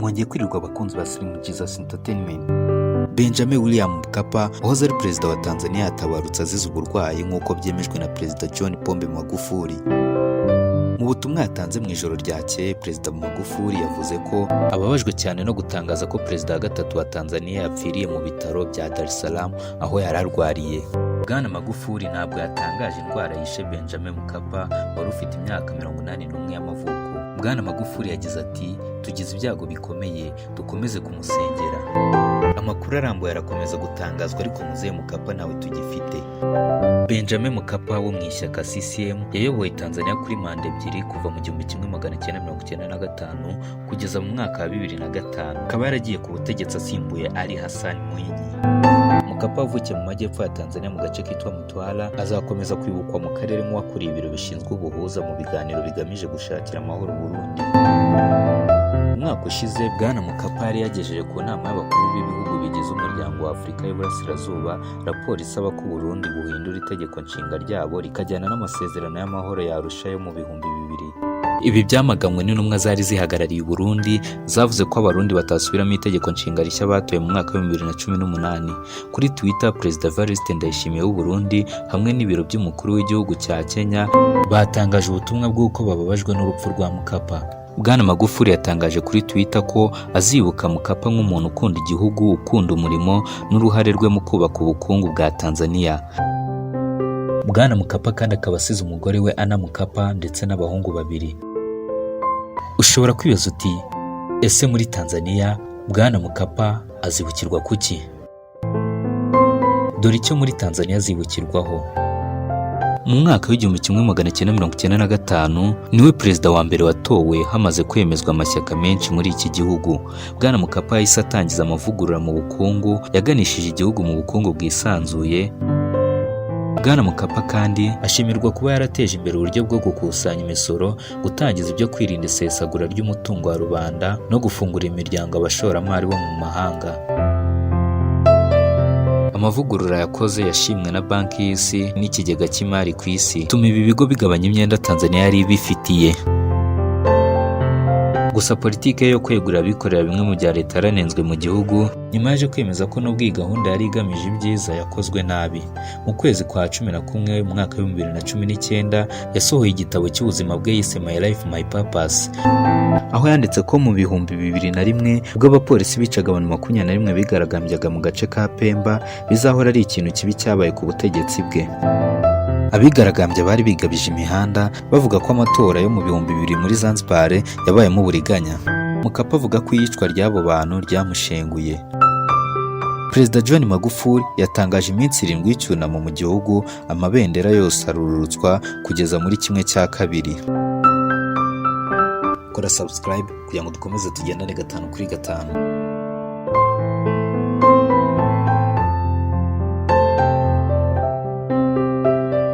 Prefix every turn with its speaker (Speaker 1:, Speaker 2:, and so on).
Speaker 1: mwongeye kwirirwa abakunzi ba Slim Jesus Entertainment. Benjamin William Mkapa wahoze ari perezida wa Tanzania yatabarutse azize uburwayi nk'uko byemejwe na Perezida John Pombe Magufuli. Mu butumwa yatanze mu ijoro ryakeye, Perezida Magufuli yavuze ko ababajwe cyane no gutangaza ko perezida wa gatatu wa Tanzania yapfiriye mu bitaro bya Dar es Salaam aho yari arwariye. Bwana Magufuli ntabwo yatangaje indwara yishe Benjamin Mkapa wari ufite imyaka 81 y'amavuko. Bwana Magufuli yagize ati, tugize ibyago bikomeye, dukomeze kumusengera. Amakuru arambuye arakomeza gutangazwa, ariko Mzee Mkapa nawe tugifite. Benjamin Mkapa wo mu ishyaka CCM yayoboye Tanzania kuri manda ebyiri kuva mu 1995 kugeza mu mwaka wa 2005. Akaba yaragiye ku butegetsi asimbuye Ali Hassan Mwinyi. Mkapa avukiye mu majyepfo ya Tanzania mu gace kitwa Mtwara, azakomeza kwibukwa mu karere nk'uwakuriye ibiro bishinzwe ubuhuza mu biganiro bigamije gushakira amahoro Burundi. Umwaka ushize, Bwana Mkapa yari yagejeje ku nama y'abakuru b'ibihugu bigize umuryango wa Afurika y'Iburasirazuba raporo isaba ko Burundi buhindura itegeko nshinga ryabo rikajyana n'amasezerano y'amahoro ya Arusha yo mu 2000. Ibi byamaganwe n'intumwa zari zihagarariye Burundi, zavuze ko abarundi batasubiramo itegeko nshinga rishya batoye mu mwaka wa 2018. Kuri Twitter, Perezida Evariste Ndayishimiye w'u Burundi hamwe n'ibiro by'umukuru w'igihugu cya Kenya batangaje ubutumwa bw'uko bababajwe n'urupfu rwa Mkapa. Bwana Magufuli yatangaje kuri Twitter ko azibuka Mkapa nk'umuntu ukunda igihugu, ukunda umurimo n'uruhare rwe mu kubaka ubukungu bwa Tanzania. Bwana Mkapa kandi akaba asize umugore we Anna Mkapa ndetse n'abahungu 2. Ushobora kwibaza uti, ese muri Tanzania Bwana Mkapa azibukirwa kuki? Dore icyo muri Tanzania azibukirwaho. Mu mwaka w'1995 niwe perezida wa mbere watowe hamaze kwemezwa amashyaka menshi muri iki gihugu. Bwana Mkapa yahise atangiza amavugurura mu bukungu yaganishije igihugu mu bukungu bwisanzuye. Bwana Mkapa kandi ashimirwa kuba yarateje imbere uburyo bwo gukusanya imisoro, gutangiza ibyo kwirinda isesagura ry'umutungo wa rubanda no gufungura imiryango abashoramari bo mu mahanga. Amavugurura yakoze yashimwe na Banki y'Isi n'ikigega cy'imari ku isi, tuma ibi bigo bigabanya imyenda Tanzania yari bifitiye. Gusa politike yo kwegurira abikorera bimwe mu bya leta yaranenzwe mu gihugu, nyuma yaje kwemeza ko nubwo iyi gahunda yari igamije ibyiza yakozwe nabi. Mu kwezi kwa 11 mu mwaka wa 2019 yasohoye igitabo cy'ubuzima bwe yise My Life My Purpose, aho yanditse ko mu 2001 ubwo abapolisi bicaga abantu 21 bigaragambyaga mu gace ka Pemba bizahora ari ikintu kibi cyabaye ku butegetsi bwe. Abigaragambya bari bigabije imihanda bavuga ko amatora yo mu 2000 muri Zanzibar yabayemo uburiganya. Mkapa avuga ko iyicwa ry'abo bantu ryamushenguye. Perezida John Magufuli yatangaje iminsi 7 y'icyunamo mu gihugu, amabendera yose arurutswa kugeza muri 1/2. Kora subscribe kugira ngo dukomeze tugendane 5 kuri 5.